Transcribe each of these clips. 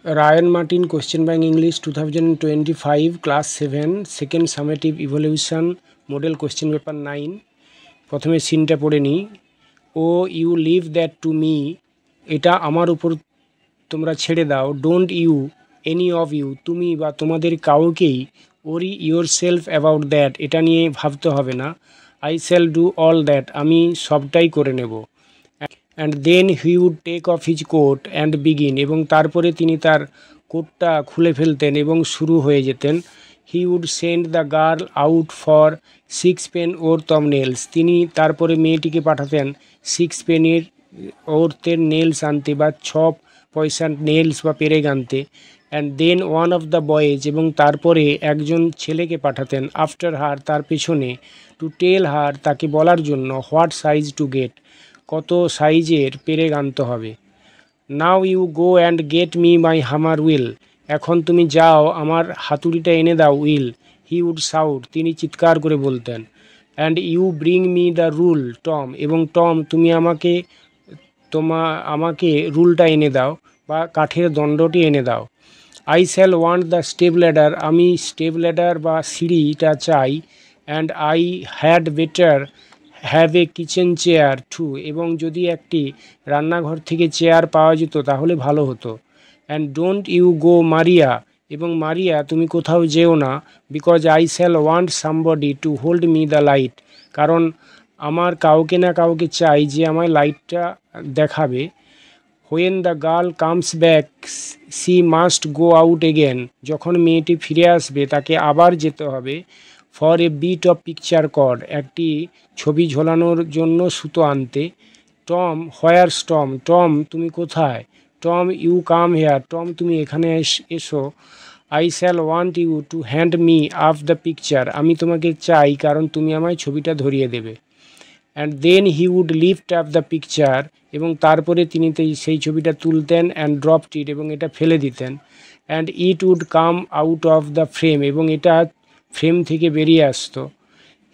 Ryan Martin Question Bank English 2025 Class 7 Second Summative Evaluation Model Question Paper 9 প্রথমে সিনটা পড়ে নিই। ও you leave that to me, এটা আমার উপর তোমরা ছেড়ে দাও। Don't you any of you, তুমি বা তোমাদের কাউকেই। ওরি ইউর সেলফ অ্যাবাউট দ্যাট, এটা নিয়ে ভাবতে হবে না। I shall do all that, আমি সবটাই করে নেব। And then he would take off his coat and begin, এবং তারপরে তিনি তার কোটটা খুলে ফেলতেন এবং শুরু হয়ে যেতেন। He would send the girl out for 6 penn'orth nails, তিনি তারপরে মেয়েটিকে পাঠাতেন 6 পেনের ওরতের নেলস আনতে, বা 6 পয়সার নেলস বা পেরেক আনতে। And then one of the boys, এবং তারপরে একজন ছেলেকে পাঠাতেন আফটার হার, তার পেছনে, টু টেল হার, তাকে বলার জন্য, হোয়াট সাইজ টু গেট, কত সাইজের পেরেক আনতে হবে। Now you go and get me my hammer Will, এখন তুমি যাও আমার হাতুড়িটা এনে দাও। উইল, হি উড শাউট, তিনি চিৎকার করে বলতেন। And you bring me the rule Tom, এবং টম তুমি আমাকে রুলটা এনে দাও, বা কাঠের দণ্ডটি এনে দাও। I shall want the step ladder, আমি স্টেপ ল্যাডার বা সিঁড়িটা চাই। And I had better have a kitchen chair too, এবং যদি একটি রান্নাঘর থেকে চেয়ার পাওয়া যেত তাহলে ভালো হতো। And don't you go Maria, এবং মারিয়া তুমি কোথাও যেও না। Because I shall want somebody to hold me the light, কারণ আমার কাউকে না কাউকে চাই যে আমায় লাইটটা দেখাবে। When the girl comes back she must go out again, যখন মেয়েটি ফিরে আসবে তাকে আবার যেতে হবে। For a bit of picture cord, একটি ছবি ঝোলানোর জন্য সুতো আনতে। টম হোয়ারস টম, টম তুমি কোথায়। Tom you come here, Tom তুমি এখানে এসো। I shall want you to hand me up the picture, আমি তোমাকে চাই কারণ তুমি আমায় ছবিটা ধরিয়ে দেবে। And then he would lift up the picture, এবং তারপরে তিনি সেই ছবিটা তুলতেন। অ্যান্ড ড্রপড ইট, এবং এটা ফেলে দিতেন। And it would come out of the frame, এবং এটা ফ্রেম থেকে বেরিয়ে আসতো।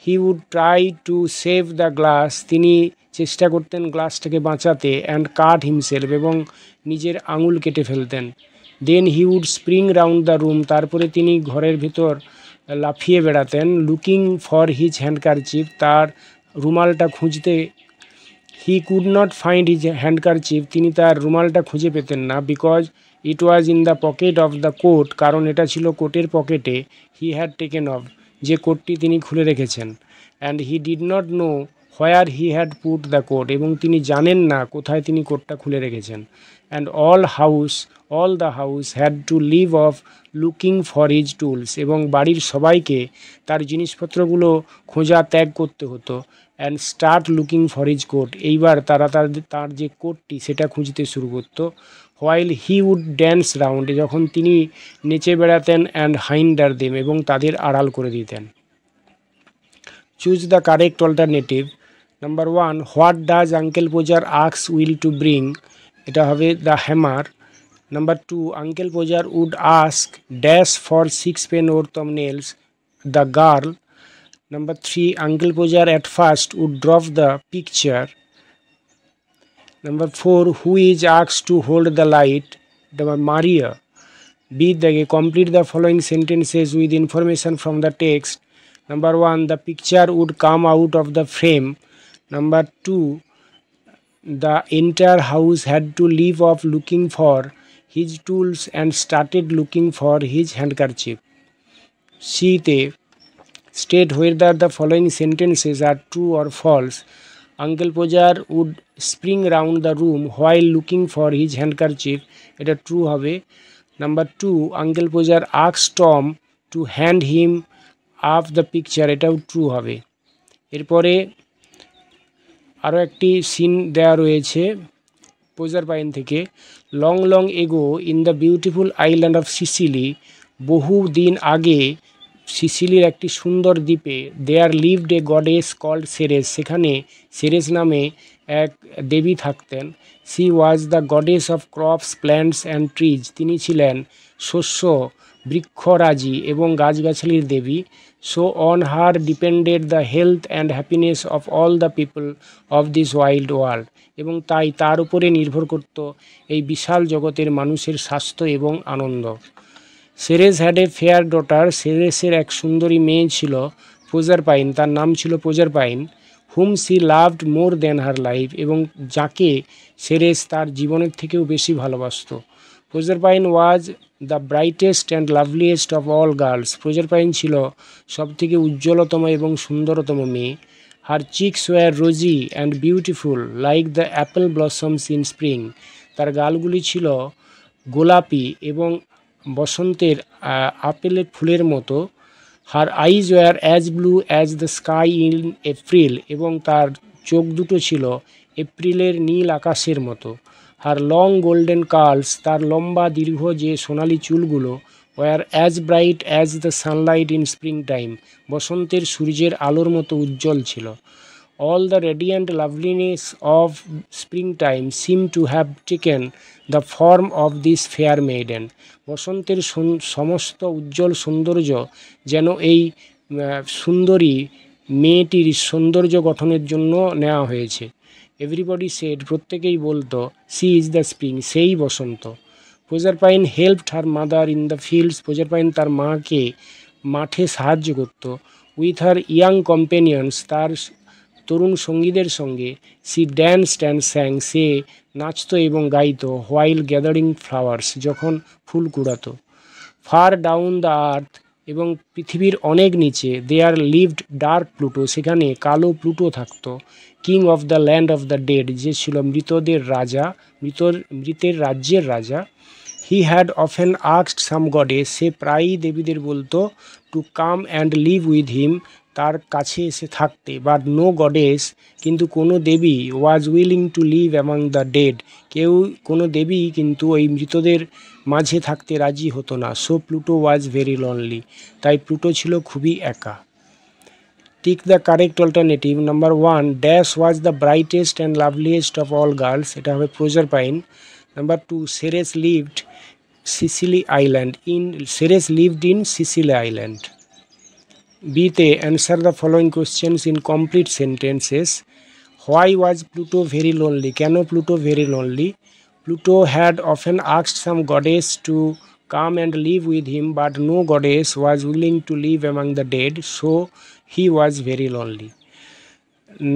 He would try to save the glass, তিনি চেষ্টা করতেন গ্লাসটাকে বাঁচাতে। অ্যান্ড কাট হিমসেলফ, এবং নিজের আঙুল কেটে ফেলতেন। Then he would spring round the room, তারপরে তিনি ঘরের ভেতর লাফিয়ে বেড়াতেন। লুকিং ফর হিজ হ্যান্ডকারচিফ, তার রুমালটা খুঁজতে। He could not find his handkerchief, তিনি তার রুমালটা খুঁজে পেতেন না। Because it was in the pocket of the coat, কারণ এটা ছিল কোটের পকেটে। হি হ্যাড টেকেন অফ, যে কোটটি তিনি খুলে রেখেছেন। And he did not know where he had put the coat, এবং তিনি জানেন না কোথায় তিনি কোটটা খুলে রেখেছেন। And all the house had to leave off looking for his tools, এবং বাড়ির সবাইকে তার জিনিসপত্রগুলো খোঁজা ত্যাগ করতে হতো। And start looking for his coat, এইবার তারা তার যে কোটটি সেটা খুঁজতে শুরু করতো। While he would dance round, যখন তিনি নেচে বেড়াতেন। অ্যান্ড হাইন্ডার দেম, এবং তাদের আড়াল করে দিতেন। Choose the correct alternative. Number 1, what does Uncle Podger asks Will to bring, এটা হবে the hammer. Number 2, Uncle Podger would ask dash for 6 penn'orth nails, the girl. Number 3, Uncle Pojar at first would drop the picture. Number 4, who is asked to hold the light? Maria. B. Complete the following sentences with information from the text. Number 1, the picture would come out of the frame. Number 2, the entire house had to leave off looking for his tools and started looking for his handkerchief. C. State whether the following sentences are true or false. Uncle Pojar would spring round the room while looking for his handkerchief, এটা true হবে। Number 2, Uncle Pojar asked Tom to hand him up the picture, এটাও true হবে। এরপরে আরও একটি scene দেওয়া রয়েছে Proserpine থেকে। Long long ago in the beautiful island of Sicily, বহু দিন আগে সিসিলির একটি সুন্দর দ্বীপে, there lived a goddess called Ceres, সেখানে সেরেস নামে এক দেবী থাকতেন। She was the goddess of crops plants and trees, তিনি ছিলেন শস্য, বৃক্ষরাজি এবং গাছগাছালির দেবী। So on her depended the health and happiness of all the people of this wild world, এবং তাই তার উপরে নির্ভর করত এই বিশাল জগতের মানুষের স্বাস্থ্য এবং আনন্দ। Ceres had a fair daughter, সেরেসের এক সুন্দরী মেয়ে ছিল, প্রজারপাইন, তার নাম ছিল Proserpine, whom she loved more than her life, এবং যাকে সেরেস তার জীবনের থেকেও বেশি ভালোবাসত। Proserpine was the brightest and loveliest of all girls, Proserpine ছিল সবথেকে উজ্জ্বলতম এবং সুন্দরতম মেয়ে। Her cheeks were rosy and beautiful like the apple blossoms in spring, তার গালগুলি ছিল গোলাপি এবং বসন্তের আপেলের ফুলের মতো। Her eyes were as blue as the sky in April, এবং তার চোখ দুটো ছিল এপ্রিলের নীল আকাশের মতো। হার লং গোল্ডেন কার্লস, তার লম্বা দীর্ঘ যে সোনালি চুলগুলো, were as bright as the sunlight in spring time, বসন্তের সূর্যের আলোর মতো উজ্জ্বল ছিল। All the radiant loveliness of springtime seemed to have taken the form of this fair maiden. বসন্তের সমস্ত উজ্জ্বল সৌন্দর্য যেন এই সুন্দরী মেয়েটির সৌন্দর্য গঠনের জন্য নেওয়া হয়েছে। এভরিবডি সেড, প্রত্যেকেই বলতো, সি ইজ দ্য স্প্রিং, সেই বসন্ত। Proserpine helped her mother in the fields, Proserpine তার মাকে মাঠে সাহায্য করত। উইথ হার ইয়াং কম্পেনিয়ন্স, তার তরুণ সঙ্গীদের সঙ্গে। সি ড্যান্সড অ্যান্ড স্যাং, সে নাচত এবং গাইত। হোয়াইল গ্যাদারিং ফ্লাওয়ার্স, যখন ফুল কুড়াতো। ফার ডাউন দ্য আর্থ, এবং পৃথিবীর অনেক নিচে। দেয়ার লিভড ডার্ক প্লুটো, সেখানে কালো প্লুটো থাকতো। King of the land of the dead, যে ছিল মৃতদের রাজা, মৃতের রাজ্যের রাজা। He had often asked some goddess, সে প্রায়ই দেবীদের বলতো to come and live with him, তার কাছে এসে থাকতে। বাট নো গডেস, কিন্তু কোনো দেবী, was willing to live among the dead, কোনো দেবী কিন্তু ওই মৃতদের মাঝে থাকতে রাজি হতো না। So Pluto was very lonely, তাই প্লুটো ছিল খুবই একা। Tick the correct alternative. Number 1, dash was the brightest and loveliest of all girls, এটা হবে Proserpine. Number 2, Ceres lived Sicily island, Ceres lived in Sicily island. বিতে answer the following questions in complete sentences. Why was Pluto very lonely, কেন Pluto very lonely? Pluto had often asked some goddess to come and live with him, but no goddess was willing to live among the dead, so he was very lonely.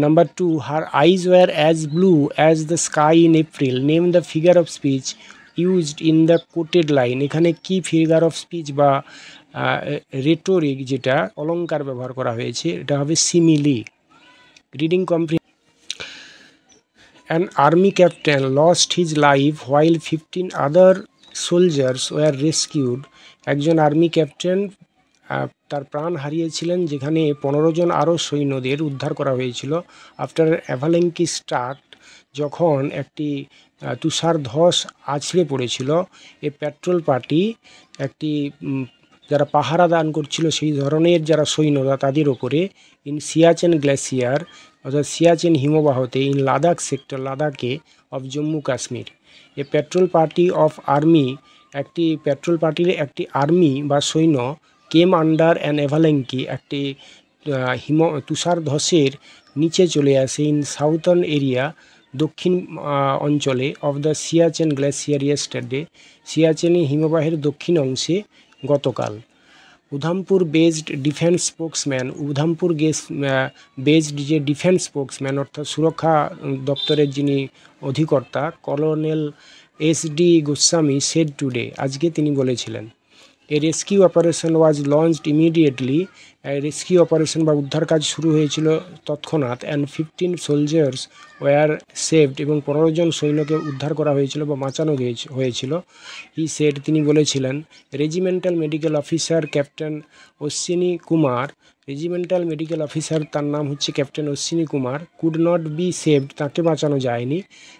Number 2, her eyes were as blue as the sky in April. Name the figure of speech used in the quoted line. এখানে কি figure of speech বা rhetoric, যেটা অলঙ্কার ব্যবহার করা হয়েছে, এটা হবে simile. Reading comprehension. An army captain lost his life while 15 other soldiers were rescued. একজন আর্মি ক্যাপ্টেন তার প্রাণ হারিয়েছিলেন, যেখানে 15 জন আরও সৈন্যদের উদ্ধার করা হয়েছিল। আফটার অ্যাভালেঙ্কি স্টার্ট, যখন একটি তুষার ধস আছড়ে পড়েছিল। এ পেট্রোল পার্টি, একটি যারা পাহারা দান করছিল সেই ধরনের যারা সৈন্যরা, তাদের ওপরে। ইন সিয়াচেন গ্লেসিয়ার, অর্থাৎ সিয়াচেন হিমবাহতে। ইন লাদাখ সেক্টর, লাদাখে। Of Jammu Kashmir. A petrol party of army, একটি পেট্রোল পার্টির একটি আর্মি বা সৈন্য। কেম আন্ডার অ্যান অ্যাভালেঙ্কি, একটি তুষার ধসের নিচে চলে আসে। ইন সাউথার্ন এরিয়া, দক্ষিণ অঞ্চলে। Of the Siachen glacier yesterday, সিয়াচেনে হিমবাহের দক্ষিণ অংশে গতকাল। Udhampur based defence spokesman, Udhampur based যে ডিফেন্স স্পোক্সম্যান, অর্থাৎ সুরক্ষা দপ্তরের যিনি অধিকর্তা, colonel S D. Goswami said today, আজকে তিনি বলেছিলেন। A rescue operation was launched immediately, rescue operation বা উদ্ধার কাজ শুরু হয়েছিল তৎক্ষণাৎ। অ্যান্ড 15 সোলজার্স ওয়ার সেভড, এবং 15 জন সৈন্যকে উদ্ধার করা হয়েছিল বা বাঁচানো হয়েছিল। হি সেড, তিনি বলেছিলেন। Regimental medical officer captain Ashwini Kumar, regimental medical officer, তার নাম হচ্ছে captain Ashwini Kumar. Could not be saved, তাকে বাঁচানো যায়নি।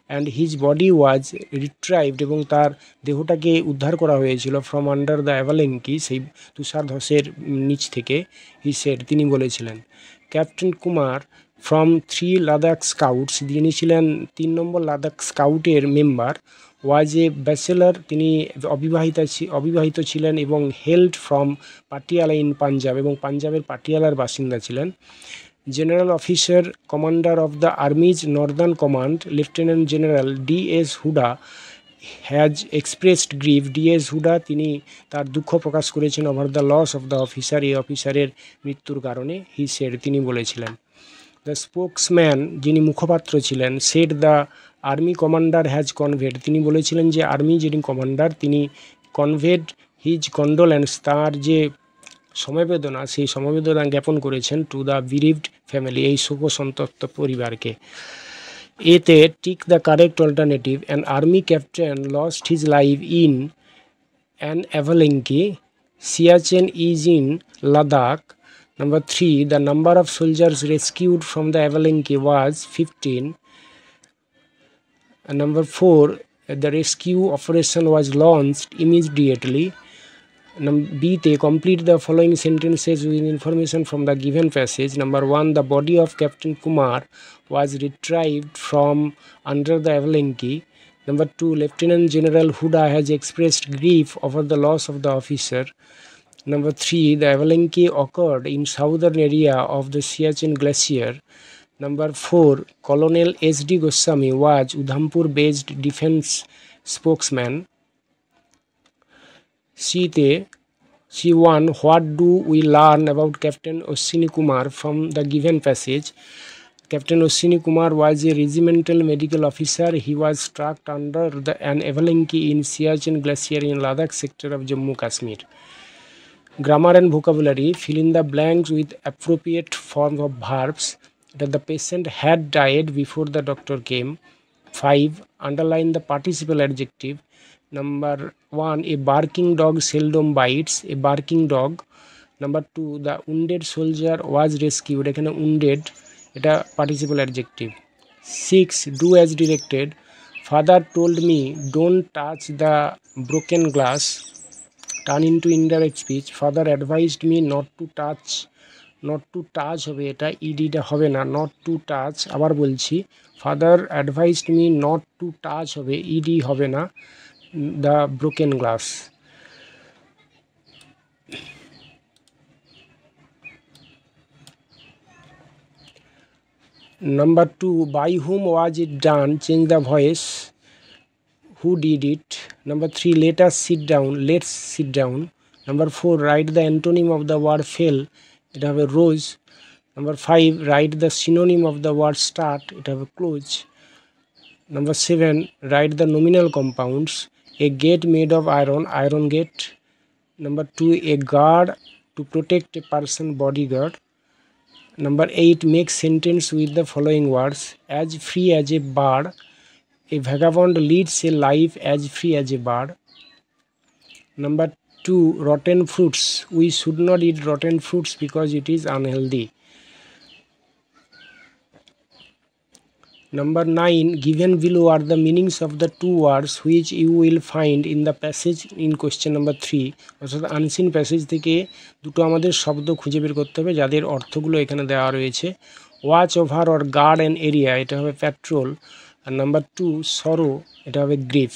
অ্যান্ড হিজ বডি ওয়াজ রিট্রাইভড, এবং তার দেহটাকে উদ্ধার করা হয়েছিল। ফ্রম আন্ডার দ্য অ্যাভালেঙ্কি, সেই তুষার ধসের নিচ থেকে। হি সেড, তিনি বলেছিলেন। Captain Kumar from 3 Ladakh scouts, যিনি ছিলেন 3 নম্বর লাদাখ স্কাউটের মেম্বার। ওয়াজ এ ব্যাচেলর, তিনি অবিবাহিত ছিলেন এবং hailed from Patiala in Punjab, এবং পাঞ্জাবের পাটিয়ালার বাসিন্দা ছিলেন। General officer commander of the army's northern command lieutenant general D S. Hooda has expressed grief, D S. Hooda তিনি তার দুঃখ প্রকাশ করেছেন over the loss of the officer, এই অফিসারের মৃত্যুর কারণে। হি সেড, তিনি বলেছিলেন। দ্য স্পোকসম্যান, যিনি মুখপাত্র ছিলেন, said the army commander has conveyed, তিনি বলেছিলেন যে আর্মি যিনি কমান্ডার তিনি কনভেড হিজ কন্ডোলেন্স, তার যে সমবেদনা সেই সমবেদনা জ্ঞাপন করেছেন টু দ্য বিরিভড ফ্যামিলি, এই শোকসন্তপ্ত পরিবারকে। এতে tick the correct alternative, an army captain lost his life in an avalanche, Siachen is in Ladakh. Number 3, the number of soldiers rescued from the avalanche was 15. And number 4, the rescue operation was launched immediately. B, they complete the following sentences with information from the given passage. Number 1, the body of Captain Kumar was retrieved from under the avalanche. Number 2, Lieutenant General Huda has expressed grief over the loss of the officer. Number 3, the avalanche occurred in southern area of the Siachen Glacier. Number 4, Colonel S.D. Goswami was Udhampur-based defense spokesman. C1, what do we learn about Captain Ashwini Kumar from the given passage? Captain Ashwini Kumar was a regimental medical officer. He was struck under an avalanche in Siachen Glacier in Ladakh sector of Jammu Kashmir. Grammar and vocabulary, fill in the blanks with appropriate form of verbs. That the patient had died before the doctor came. 5, underline the participle adjective. Number 1, a barking dog seldom bites, a barking dog. Number 2, the wounded soldier was rescued, এখানে wounded এটা participle adjective. 6, do as directed. Father told me don't touch the broken glass. Turn into indirect speech. Father advised me not to touch হবে এটা, ইডিটা হবে না, not to touch। আবার বলছি, father advised me not to touch হবে, ED হবে না, the broken glass. Number 2, by whom was it done? Change the voice. Who did it? Number 3, let us sit down. Let's sit down. Number 4, write the antonym of the word fell. It have a rose. Number 5, write the synonym of the word start. It have a close. Number 7, write the nominal compounds. A gate made of iron, iron gate. Number 2, a guard to protect a person, bodyguard. Number 8, make sentence with the following words. As free as a bird, a vagabond leads a life as free as a bird. Number 2, rotten fruits. We should not eat rotten fruits because it is unhealthy. Number 9, given below are the meanings of the two words which you will find in the passage in question number 3. অর্থাৎ unseen passage থেকে দুটো আমাদের শব্দ খুঁজে বের করতে হবে যাদের অর্থগুলো এখানে দেওয়া রয়েছে। Watch over or guard an area, এটা হবে প্যাট্রোল। আর নাম্বার 2, সরো, এটা হবে গ্রিফ।